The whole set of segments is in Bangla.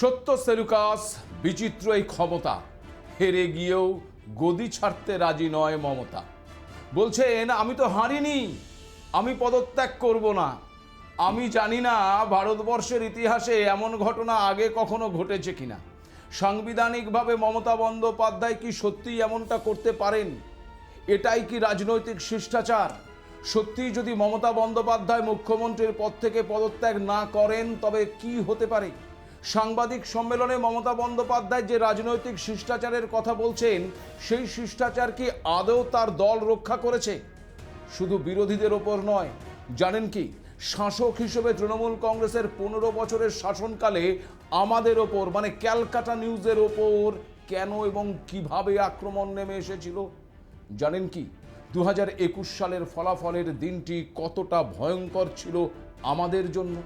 সত্য সেলুকাস বিচিত্র এই ক্ষমতা, হেরে গিয়েও গদি ছাড়তে রাজি নয় মমতা। বলছেন আমি তো হারিনি, আমি পদত্যাগ করব না। আমি জানি না ভারতবর্ষের ইতিহাসে এমন ঘটনা আগে কখনো ঘটেছে কিনা। সাংবিধানিকভাবে মমতা বন্দ্যোপাধ্যায় কি সত্যিই এমনটা করতে পারেন? এটাই কি রাজনৈতিক শিষ্টাচার? সত্যিই যদি মমতা বন্দ্যোপাধ্যায় মুখ্যমন্ত্রীর পদ থেকে পদত্যাগ না করেন তবে কি হতে পারে? সাংবাদিক সম্মেলনে মমতা বন্দ্যোপাধ্যায় যে রাজনৈতিক শিষ্টাচারের কথা বলছেন, সেই শিষ্টাচার কি আদৌ তার দল রক্ষা করেছে? শুধু বিরোধীদের ওপর নয়, জানেন কি, শাসক হিসেবে তৃণমূল কংগ্রেসের 15 বছরের শাসনকালে আমাদের ওপর মানে ক্যালকাটা নিউজের ওপর কেন এবং কিভাবে আক্রমণ নেমে এসেছিল? জানেন কি, 2021 সালের ফলাফলের দিনটি কতটা ভয়ঙ্কর ছিল আমাদের জন্য?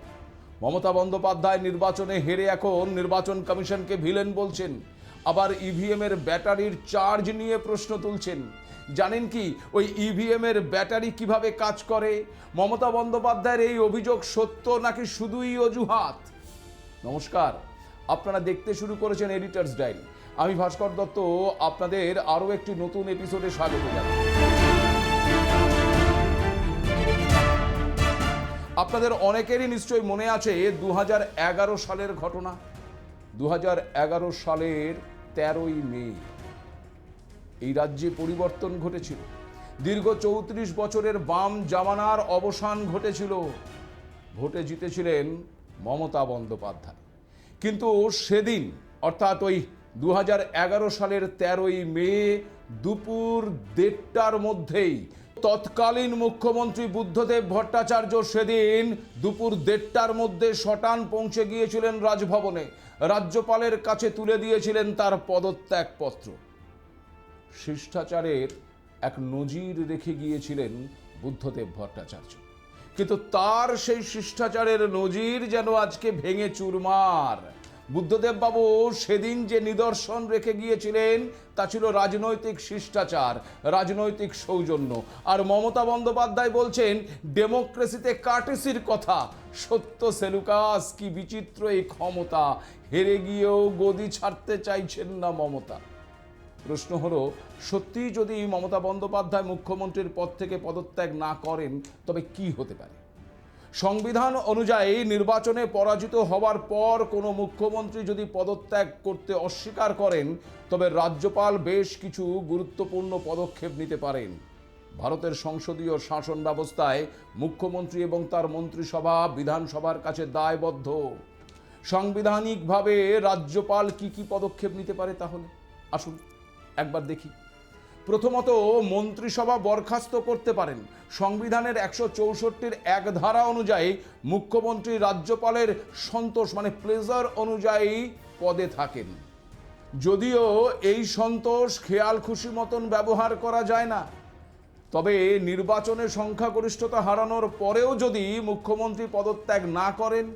মমতা বন্দ্যোপাধ্যায় নির্বাচনে হেরে এখন নির্বাচন কমিশনকে ভিলেন বলছেন, আবার ইভিএম এর ব্যাটারির চার্জ নিয়ে প্রশ্ন তুলছেন। জানেন কি, ওই ইভিএম এর ব্যাটারি কিভাবে কাজ করে? মমতা বন্দ্যোপাধ্যায়ের এই অভিযোগ সত্য নাকি শুধুই অজুহাত? নমস্কার, আপনারা দেখতে শুরু করেছেন এডিটরস ডায়েরি। আমি ভাস্কর দত্ত আপনাদের আরও একটি নতুন এপিসোডে স্বাগত জানাই। আপনাদের অনেকেরই নিশ্চয়ই মনে আছে 2011 সালের ঘটনা। 2011 সালের 13ই মে এই রাজ্যে পরিবর্তন ঘটেছিল। দীর্ঘ 34 বছরের বাম জামানার অবসান ঘটেছিল। ভোটে জিতেছিলেন মমতা বন্দ্যোপাধ্যায়। কিন্তু সেদিন অর্থাৎ ওই 2011 সালের 13ই মে দুপুর 1:30টার মধ্যেই তৎকালীন মুখ্যমন্ত্রী বুদ্ধদেব ভট্টাচার্য সেদিন দুপুর 1:30টার মধ্যে সটান পৌঁছে গিয়েছিলেন রাজভবনে। রাজ্যপালের কাছে তুলে দিয়েছিলেন তার পদত্যাগপত্র। শিষ্টাচারের এক নজির রেখে গিয়েছিলেন বুদ্ধদেব ভট্টাচার্য, কিন্তু তার সেই শিষ্টাচারের নজির যেন আজকে ভেঙে চুরমার। বুদ্ধদেব বাবু সেদিন যে নিদর্শন রেখে গিয়েছিলেন তা ছিল রাজনৈতিক শিষ্টাচার, রাজনৈতিক সৌজন্য। আর মমতা বন্দ্যোপাধ্যায় বলছেন ডেমোক্রেসিতে কার্টেসির কথা। সত্য সেলুকাস কি বিচিত্র এই ক্ষমতা, হেরে গিয়েও গদি ছাড়তে চাইছেন না মমতা। প্রশ্ন হলো, সত্যিই যদি মমতা বন্দ্যোপাধ্যায় মুখ্যমন্ত্রীর পদ থেকে পদত্যাগ না করেন তবে কি হতে পারে? সংবিধান অনুযায়ী নির্বাচনে পরাজিত হওয়ার পর কোনো মুখ্যমন্ত্রী যদি পদত্যাগ করতে অস্বীকার করেন তবে রাজ্যপাল বেশ কিছু গুরুত্বপূর্ণ পদক্ষেপ নিতে পারেন। ভারতের সংসদীয় শাসন ব্যবস্থায় মুখ্যমন্ত্রী এবং তার মন্ত্রিসভা বিধানসভার কাছে দায়বদ্ধ। সাংবিধানিকভাবে রাজ্যপাল কি কি পদক্ষেপ নিতে পারে তাহলে আসুন একবার দেখি। প্রথমত, মন্ত্রিসভা বরখাস্ত করতে পারেন। সংবিধানের 164-র 1 ধারা অনুযায়ী মুখ্যমন্ত্রী রাজ্যপালের সন্তোষ মানে প্লেজার অনুযায়ী পদে থাকেন। যদিও এই সন্তোষ খেয়াল খুশি মতন ব্যবহার করা যায় না, তবে নির্বাচনে সংখ্যাগরিষ্ঠতা হারানোর পরেও যদি মুখ্যমন্ত্রী পদত্যাগ না করেন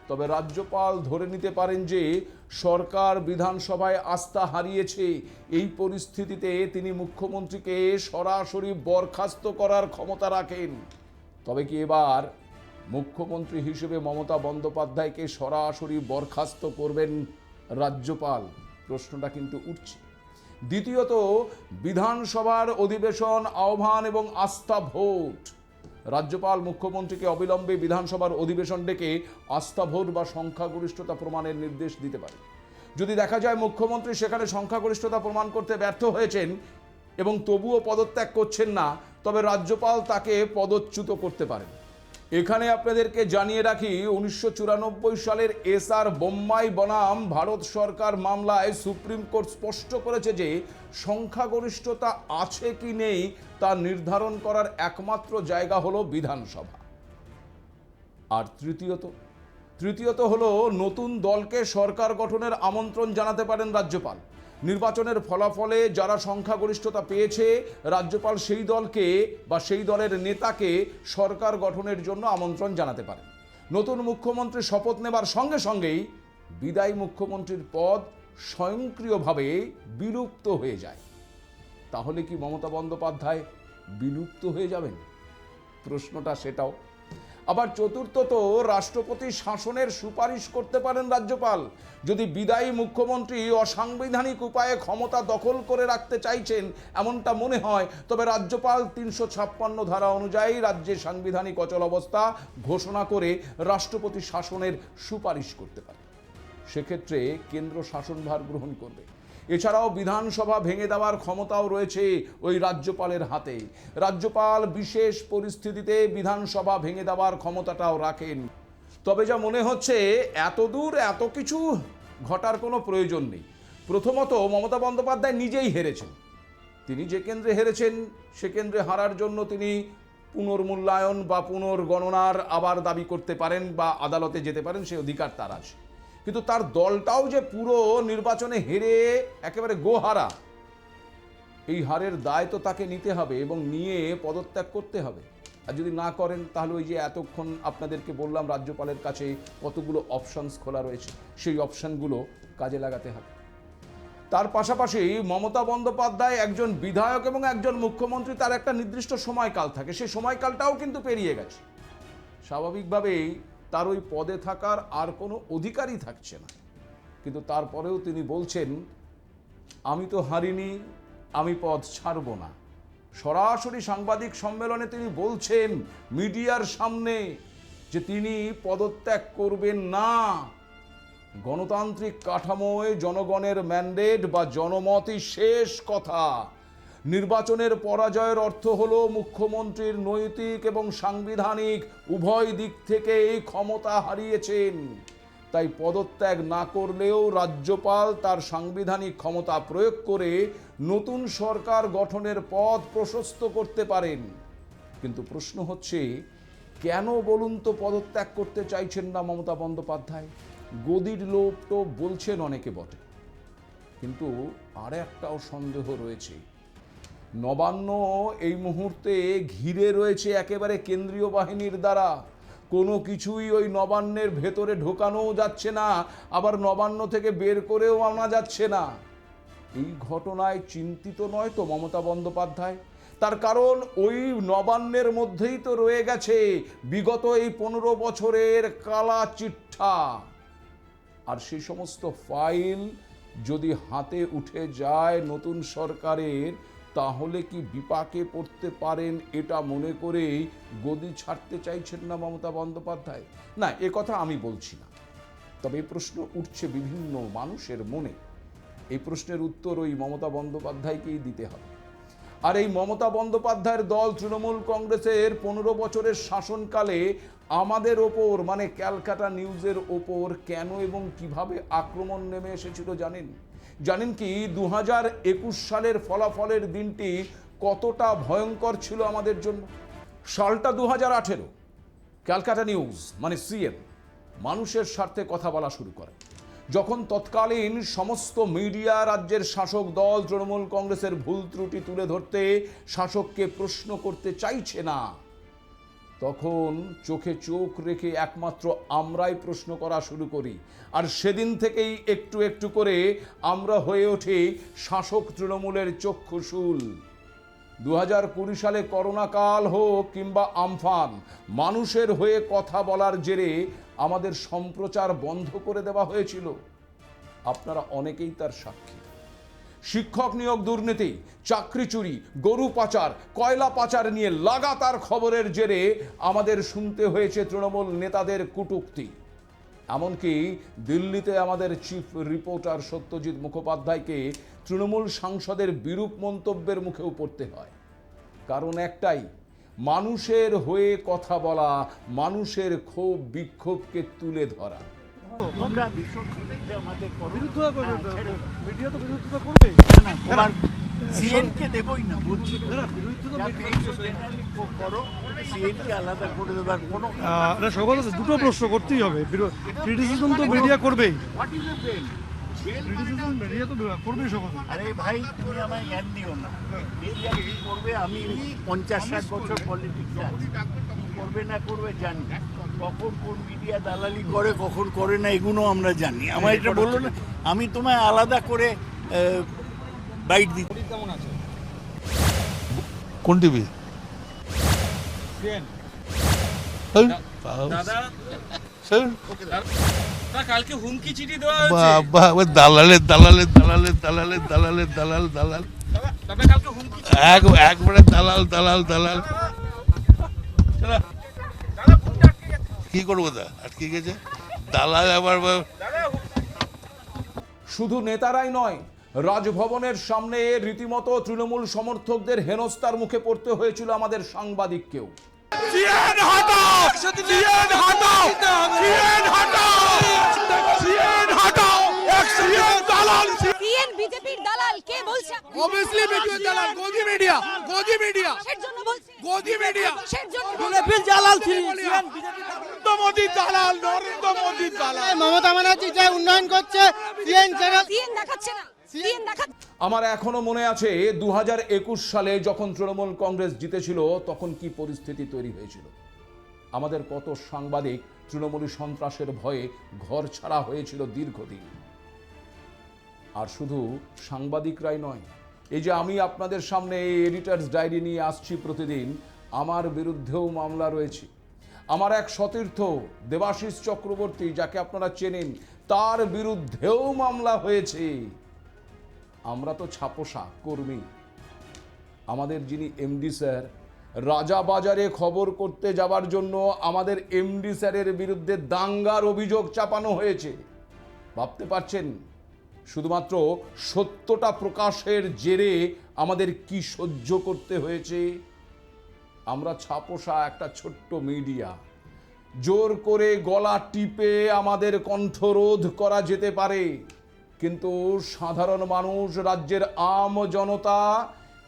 তবে রাজ্যপাল ধরে নিতে পারেন যে সরকার বিধানসভায় আস্থা হারিয়েছে। এই পরিস্থিতিতে তিনি মুখ্যমন্ত্রীকে সরাসরি বরখাস্ত করার ক্ষমতা রাখেন। তবে কি এবার মুখ্যমন্ত্রী হিসেবে মমতা বন্দ্যোপাধ্যায়কে সরাসরি বরখাস্ত করবেন রাজ্যপাল? প্রশ্নটা কিন্তু উঠছে। দ্বিতীয়ত, বিধানসভার অধিবেশন আহ্বান এবং আস্থা ভোট। রাজ্যপাল মুখ্যমন্ত্রীকে অবিলম্বে বিধানসভার অধিবেশন ডেকে আস্থা ভোট বা সংখ্যাগরিষ্ঠতা প্রমাণের নির্দেশ দিতে পারে। যদি দেখা যায় মুখ্যমন্ত্রী সেখানে সংখ্যাগরিষ্ঠতা প্রমাণ করতে ব্যর্থ হয়েছেন এবং তবুও পদত্যাগ করছেন না, তবে রাজ্যপাল তাকে পদচ্যুত করতে পারেন। এখানে আপনাদেরকে জানিয়ে রাখি, 1994 সালের এসআর বোম্মাই বনাম ভারত সরকার মামলায় সুপ্রিম কোর্ট স্পষ্ট করেছে যে সংখ্যাগরিষ্ঠতা আছে কি নেই তা নির্ধারণ করার একমাত্র জায়গা হলো বিধানসভা। আর তৃতীয়ত হলো নতুন দলকে সরকার গঠনের আমন্ত্রণ জানাতে পারেন রাজ্যপাল। নির্বাচনের ফলাফলে যারা সংখ্যাগরিষ্ঠতা পেয়েছে রাজ্যপাল সেই দলকে বা সেই দলের নেতাকে সরকার গঠনের জন্য আমন্ত্রণ জানাতে পারেন। নতুন মুখ্যমন্ত্রী শপথ নেবার সঙ্গে সঙ্গেই বিদায়ী মুখ্যমন্ত্রীর পদ স্বয়ংক্রিয়ভাবে বিলুপ্ত হয়ে যায়। তাহলে কি মমতা বন্দ্যোপাধ্যায় বিলুপ্ত হয়ে যাবেন? প্রশ্নটা সেটাও। আবার চতুর্থত, রাষ্ট্রপতি শাসনের সুপারিশ করতে পারেন রাজ্যপাল। যদি বিদায়ী মুখ্যমন্ত্রী অসাংবিধানিক উপায়ে ক্ষমতা দখল করে রাখতে চাইছেন এমনটা মনে হয়, তবে রাজ্যপাল 356 ধারা অনুযায়ী রাজ্যে সাংবিধানিক অচলাবস্থা ঘোষণা করে রাষ্ট্রপতি শাসনের সুপারিশ করতে পারে। সেক্ষেত্রে কেন্দ্র শাসনভার গ্রহণ করবে। এছাড়াও বিধানসভা ভেঙে দেওয়ার ক্ষমতাও রয়েছে ওই রাজ্যপালের হাতে। রাজ্যপাল বিশেষ পরিস্থিতিতে বিধানসভা ভেঙে দেওয়ার ক্ষমতাটাও রাখেন। তবে যা মনে হচ্ছে, এতদূর এত কিছু ঘটার কোনো প্রয়োজন নেই। প্রথমত, মমতা বন্দ্যোপাধ্যায় নিজেই হেরেছেন। তিনি যে কেন্দ্রে হেরেছেন সে কেন্দ্রে হারার জন্য তিনি পুনর্মূল্যায়ন বা পুনর্গণনার আবার দাবি করতে পারেন বা আদালতে যেতে পারেন, সে অধিকার তার আছে। কিন্তু তার দলটাও যে পুরো নির্বাচনে হেরে একেবারে গোহারা, এই হারের দায় তো তাকে নিতে হবে এবং নিয়ে পদত্যাগ করতে হবে। আর যদি না করেন, তাহলে ওই যে এতক্ষণ আপনাদেরকে বললাম রাজ্যপালের কাছে কতগুলো অপশনস খোলা রয়েছে, সেই অপশনগুলো কাজে লাগাতে হবে। তার পাশাপাশি মমতা বন্দ্যোপাধ্যায় একজন বিধায়ক এবং একজন মুখ্যমন্ত্রী, তার একটা নির্দিষ্ট সময়কাল থাকে, সেই সময়কালটাও কিন্তু পেরিয়ে গেছে। স্বাভাবিকভাবেই তার ওই পদে থাকার আর কোনো অধিকারই থাকছে না। কিন্তু তারপরেও তিনি বলছেন, আমি তো হারিনি, আমি পদ ছাড়ব না। সরাসরি সাংবাদিক সম্মেলনে তিনি বলছেন মিডিয়ার সামনে যে তিনি পদত্যাগ করবেন না। গণতান্ত্রিক কাঠামোয় জনগণের ম্যান্ডেট বা জনমতই শেষ কথা। নির্বাচনের পরাজয়ের অর্থ হলো মুখ্যমন্ত্রীর নৈতিক এবং সাংবিধানিক উভয় দিক থেকেই ক্ষমতা হারিয়েছেন। তাই পদত্যাগ না করলেও রাজ্যপাল তার সাংবিধানিক ক্ষমতা প্রয়োগ করে নতুন সরকার গঠনের পথ প্রশস্ত করতে পারেন। কিন্তু প্রশ্ন হচ্ছে, কেন বলুন তো পদত্যাগ করতে চাইছেন না মমতা বন্দ্যোপাধ্যায়? গদির লোভ তো বলছেন অনেকে বটে, কিন্তু আর একটাও সন্দেহ রয়েছে। নবান্ন এই মুহূর্তে ঘিরে রয়েছে একেবারে কেন্দ্রীয় বাহিনীর দ্বারা। কোনো কিছুই ওই নবান্নের ভেতরে ঢোকানোও যাচ্ছে না, আবার নবান্ন থেকে বের করেও আনা যাচ্ছে না। এই ঘটনায় চিন্তিত নয় তো মমতা বন্দ্যোপাধ্যায়? তার কারণ ওই নবান্নের মধ্যেই তো রয়ে গেছে বিগত এই 15 বছরের কালা চিঠা। আর সেই সমস্ত ফাইল যদি হাতে উঠে যায় নতুন সরকারের, তাহলে কি বিপাকে পড়তে পারেন, এটা মনে করেই গদি ছাড়তে চাইছেন না মমতা বন্দ্যোপাধ্যায়? না, এ কথা আমি বলছি না, তবে এই প্রশ্ন উঠছে বিভিন্ন মানুষের মনে। এই প্রশ্নের উত্তর ওই মমতা বন্দ্যোপাধ্যায়কেই দিতে হবে। আর এই মমতা বন্দ্যোপাধ্যায়ের দল তৃণমূল কংগ্রেসের 15 বছরের শাসনকালে আমাদের ওপর, মানে ক্যালকাটা নিউজের ওপর কেন এবং কিভাবে আক্রমণ নেমে এসেছিল জানেন কি? 2021 সালের ফলাফলের দিনটি কতটা ভয়ঙ্কর ছিল আমাদের জন্য। সালটা 2018। ক্যালকাটা নিউজ মানে সিএন মানুষের স্বার্থে কথা বলা শুরু করে। যখন তৎকালীন সমস্ত মিডিয়া রাজ্যের শাসক দল তৃণমূল কংগ্রেসের ভুল ত্রুটি তুলে ধরতে শাসককে প্রশ্ন করতে চাইছে না, তখন চোখে চোখ রেখে একমাত্র আমরাই প্রশ্ন করা শুরু করি। আর সেদিন থেকেই একটু একটু করে আমরা হয়ে ওঠি শাসক তৃণমূলের চক্ষুশূল। 2020 সালে করোনা কাল হোক কিংবা আমফান, মানুষের হয়ে কথা বলার জেরে আমাদের সম্প্রচার বন্ধ করে দেওয়া হয়েছিল। আপনারা অনেকেই তার সাক্ষী। শিক্ষক নিয়োগ দুর্নীতি, চাকরি চুরি, গরু পাচার, কয়লা পাচার নিয়ে লাগাতার খবরের জেরে আমাদের শুনতে হয়েছে তৃণমূল নেতাদের কটূক্তি। এমনকি দিল্লিতে আমাদের চিফ রিপোর্টার সত্যজিৎ মুখোপাধ্যায়কে তৃণমূল সাংসদের বিরূপ মন্তব্যের মুখেও পড়তে হয়। কারণ একটাই, মানুষের হয়ে কথা বলা, মানুষের ক্ষোভ বিক্ষোভকে তুলে ধরা। দুটো প্রশ্ন করতেই হবে, ক্রিটিসিজম তো মিডিয়া করবেই। আরে ভাই, তুমি আমায় জ্ঞান দিও না। মিডিয়া কি করবে? আমি 50-60 বছর পলিটিক্সে আছি, করবে না করবে জানি। কখন কোন মিডিয়া দালালি করে কখন করে না এগুলো আমরা জানি। আমার এটা বললো না, আমি তোমায় আলাদা করে বাইট দিই। কেমন আছে? কোন টিভি? দাদা স্যার না, কালকে হুমকি চিঠি দেওয়া হয়েছে। বাবা ওই দালালের দালালের দালালের দালালের দালালের দালাল দালাল দাদা কালকে হুমকি একবারে দালাল দালাল দালাল দাদা ফোনটা আটকে গেছে। কি করবো দা আটকে গেছে দালাল আবার দাদা শুধু নেতারাই নয়, রাজভবনের সামনে রীতিমতো তৃণমূল সমর্থকদের হেনস্থার মুখে পড়তে হয়েছিল আমাদের সাংবাদিককেও। সিএন বিজেপির দালাল কে বলছে? Obviously বিজেপির দালাল গোদি মিডিয়া কিসের জন্য বলছে? গোদি মিডিয়া কিসের জন্য? বিজেপির দালাল নরেন্দ্র মোদির দালাল নরেন্দ্র মোদির দালাল মমতা ব্যানার্জি যে উন্নয়ন করছে সিএন চ্যানেল সিএন দেখাচ্ছে না, সিএন দেখাচ্ছে। আমার এখনো মনে আছে 2021 সালে যখন তৃণমূল কংগ্রেস জিতেছিল তখন কি পরিস্থিতি তৈরি হয়েছিল। আমাদের কত সাংবাদিক তৃণমূলী সন্ত্রাসের ভয়ে ঘর ছাড়া হয়েছিল দীর্ঘদিন। আর শুধু সাংবাদিকরাই নয়, এই যে আমি আপনাদের সামনে এডিটরস ডায়েরি নিয়ে আসছি প্রতিদিন, আমার বিরুদ্ধেও মামলা রয়েছে। আমার এক সতীর্থ দেবাশিস চক্রবর্তী, যাকে আপনারা চেনেন, তার বিরুদ্ধেও মামলা হয়েছে। আমরা তো ছাপোষা কর্মী। আমাদের যিনি এমডি স্যার, রাজাবাজারে খবর করতে যাবার জন্য আমাদের এমডি স্যারের বিরুদ্ধে দাঙ্গার অভিযোগ চাপানো হয়েছে। ভাবতে পারছেন শুধুমাত্র সত্যটা প্রকাশের জেরে আমাদের কি সহ্য করতে হয়েছে। আমরা ছাপোষা একটা ছোট্ট মিডিয়া, জোর করে গলা টিপে আমাদের কণ্ঠরোধ করা যেতে পারে, কিন্তু সাধারণ মানুষ, রাজ্যের আম জনতা,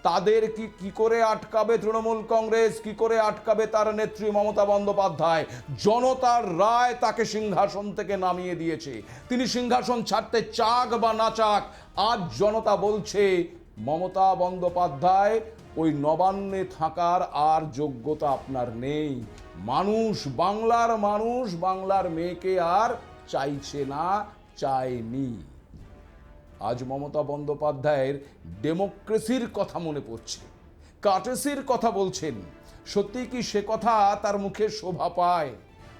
তাদের কি করে আটকাবে তৃণমূল কংগ্রেস, কি করে আটকাবে তার নেত্রী মমতা বন্দ্যোপাধ্যায়। জনতার রায় তাকে সিংহাসন থেকে নামিয়ে দিয়েছে। তিনি সিংহাসন ছাড়তে চাক বা না চাক, আজ জনতা বলছে মমতা বন্দ্যোপাধ্যায় ওই নবান্নে থাকার আর যোগ্যতা আপনার নেই। মানুষ, বাংলার মেয়েকে আর চাইছে না, চায়নি। আজ মমতা বন্দ্যোপাধ্যায়ের ডেমোক্রেসির কথা মনে পড়ছে, কাটেসির কথা বলছেন। সত্যি কি সে কথা তার মুখে শোভা পায়?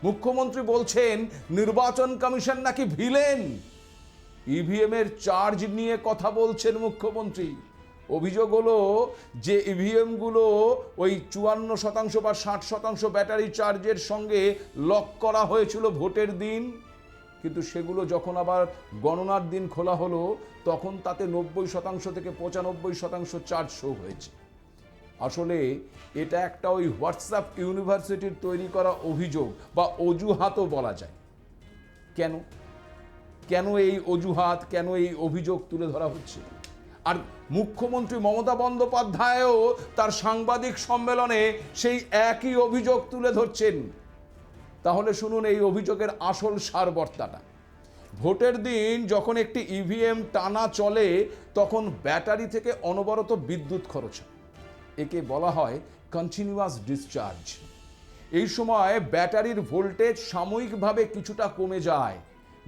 মুখ্যমন্ত্রী বলছেন নির্বাচন কমিশন নাকি ভিলেন। ইভিএম এর চার্জ নিয়ে কথা বলছেন মুখ্যমন্ত্রী। অভিযোগ হলো যে ইভিএম গুলো ওই 54% বা 60% ব্যাটারি চার্জের সঙ্গে লক করা হয়েছিল ভোটের দিন, কিন্তু সেগুলো যখন আবার গণনার দিন খোলা হলো তখন তাতে 90% থেকে 95% চার্জ শো হয়েছে। আসলে এটা একটা ওই হোয়াটসঅ্যাপ ইউনিভার্সিটির তৈরি করা অভিযোগ বা অজুহাতও বলা যায়। কেন এই অজুহাত, কেন এই অভিযোগ তুলে ধরা হচ্ছে? আর মুখ্যমন্ত্রী মমতা বন্দ্যোপাধ্যায়ও তার সাংবাদিক সম্মেলনে সেই একই অভিযোগ তুলে ধরছেন। তাহলে শুনুন এই অভিযোগের আসল সারবর্তাটা। ভোটের দিন যখন একটি ইভিএম টানা চলে তখন ব্যাটারি থেকে অনবরত বিদ্যুৎ খরচ হয়। একে বলা হয় কন্টিনিউয়াস ডিসচার্জ। এই সময় ব্যাটারির ভোল্টেজ সাময়িকভাবে কিছুটা কমে যায়,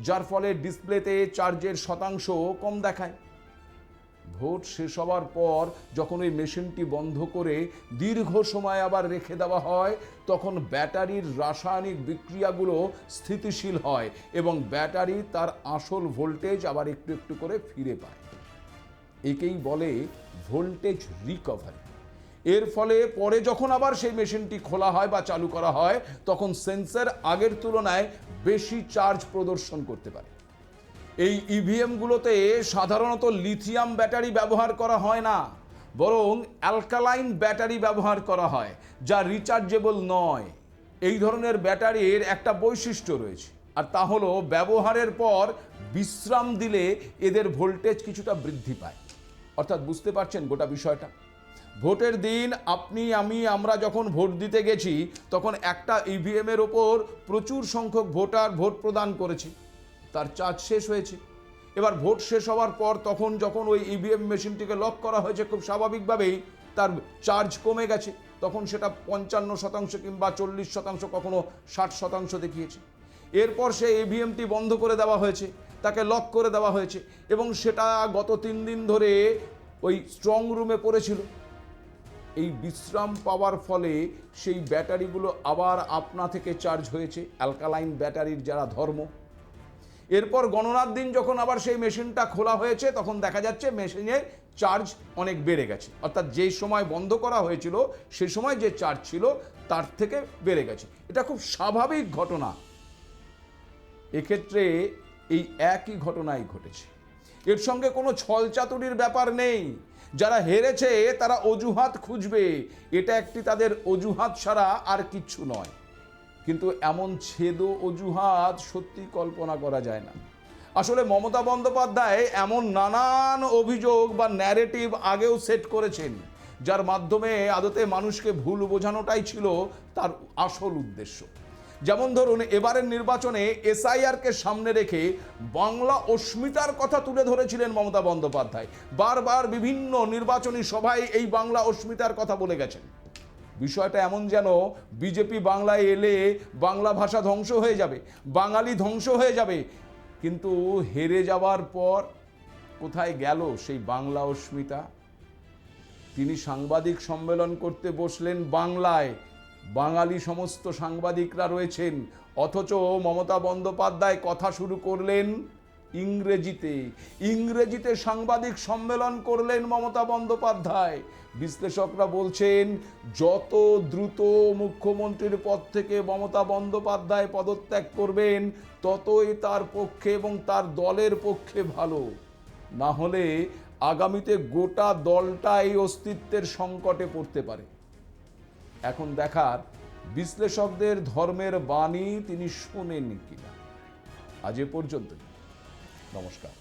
যার ফলে ডিসপ্লেতে চার্জের শতাংশ কম দেখায়। ভোট শেষ হওয়ার পর যখন ওই মেশিনটি বন্ধ করে দীর্ঘ সময় আবার রেখে দেওয়া হয় তখন ব্যাটারির রাসায়নিক বিক্রিয়াগুলো স্থিতিশীল হয় এবং ব্যাটারি তার আসল ভোল্টেজ আবার একটু একটু করে ফিরে পায়। একেই বলে ভোল্টেজ রিকভারি। এর ফলে পরে যখন আবার সেই মেশিনটি খোলা হয় বা চালু করা হয় তখন সেন্সর আগের তুলনায় বেশি চার্জ প্রদর্শন করতে পারে। এই ইভিএমগুলোতে সাধারণত লিথিয়াম ব্যাটারি ব্যবহার করা হয় না, বরং অ্যালকালাইন ব্যাটারি ব্যবহার করা হয়, যা রিচার্জেবল নয়। এই ধরনের ব্যাটারির একটা বৈশিষ্ট্য রয়েছে, আর তা হলো ব্যবহারের পর বিশ্রাম দিলে এদের ভোল্টেজ কিছুটা বৃদ্ধি পায়। অর্থাৎ বুঝতে পারছেন গোটা বিষয়টা। ভোটের দিন আমরা যখন ভোট দিতে গেছি তখন একটা ইভিএম এর ওপর প্রচুর সংখ্যক ভোটার ভোট প্রদান করেছে, তার চার্জ শেষ হয়েছে। এবার ভোট শেষ হওয়ার পর যখন ওই ইভিএম মেশিনটিকে লক করা হয়েছে খুব স্বাভাবিকভাবেই তার চার্জ কমে গেছে, তখন সেটা 55% কিংবা 40%, কখনো 60% দেখিয়েছে। এরপর সে ইভিএমটি বন্ধ করে দেওয়া হয়েছে, তাকে লক করে দেওয়া হয়েছে এবং সেটা গত 3 দিন ধরে ওই স্ট্রং রুমে পড়েছিল। এই বিশ্রাম পাওয়ার ফলে সেই ব্যাটারিগুলো আবার আপনা থেকে চার্জ হয়েছে, অ্যালকালাইন ব্যাটারির যারা ধর্ম। এরপর গণনার দিন যখন আবার সেই মেশিনটা খোলা হয়েছে তখন দেখা যাচ্ছে মেশিনের চার্জ অনেক বেড়ে গেছে, অর্থাৎ যেই সময় বন্ধ করা হয়েছিল সে সময় যে চার্জ ছিল তার থেকে বেড়ে গেছে। এটা খুব স্বাভাবিক ঘটনা। এক্ষেত্রে এই একই ঘটনাই ঘটেছে, এর সঙ্গে কোনো ছলচাতুরির ব্যাপার নেই। যারা হেরেছে তারা অজুহাত খুঁজবে, এটা একটি তাদের অজুহাত ছাড়া আর কিচ্ছু নয়। কিন্তু এমন ছেদো অজুহাত সত্যি কল্পনা করা যায় না। আসলে মমতা বন্দ্যোপাধ্যায় এমন নানান অভিযোগ বা ন্যারেটিভ আগেও সেট করেছেন, যার মাধ্যমে আদতে মানুষকে ভুল বোঝানোটাই ছিল তার আসল উদ্দেশ্য। যেমন ধরুন, এবারের নির্বাচনে এসআইআরকে সামনে রেখে বাংলা অস্মিতার কথা তুলে ধরেছিলেন মমতা বন্দ্যোপাধ্যায়। বারবার বিভিন্ন নির্বাচনী সভায় এই বাংলা অস্মিতার কথা বলে গেছেন। বিষয়টা এমন যেন বিজেপি বাংলায় এলে বাংলা ভাষা ধ্বংস হয়ে যাবে, বাঙালি ধ্বংস হয়ে যাবে। কিন্তু হেরে যাওয়ার পর কোথায় গেল সেই বাংলা অস্মিতা? তিনি সাংবাদিক সম্মেলন করতে বসলেন বাংলায়, বাঙালি সমস্ত সাংবাদিকরা রয়েছেন, অথচ মমতা বন্দ্যোপাধ্যায় কথা শুরু করলেন ইংরেজিতে। ইংরেজিতে সাংবাদিক সম্মেলন করলেন মমতা বন্দ্যোপাধ্যায়। বিশ্লেষকরা বলছেন, যত দ্রুত মুখ্যমন্ত্রীর পদ থেকে মমতা বন্দ্যোপাধ্যায় পদত্যাগ করবেন ততই তার পক্ষে এবং তার দলের পক্ষে ভালো। না হলে আগামীতে গোটা দলটাই অস্তিত্বের সংকটে পড়তে পারে। এখন দেখার বিশ্লেষকদের ধর্মের বাণী তিনি শোনেন কিনা। আজ এ পর্যন্তই। নমস্কার।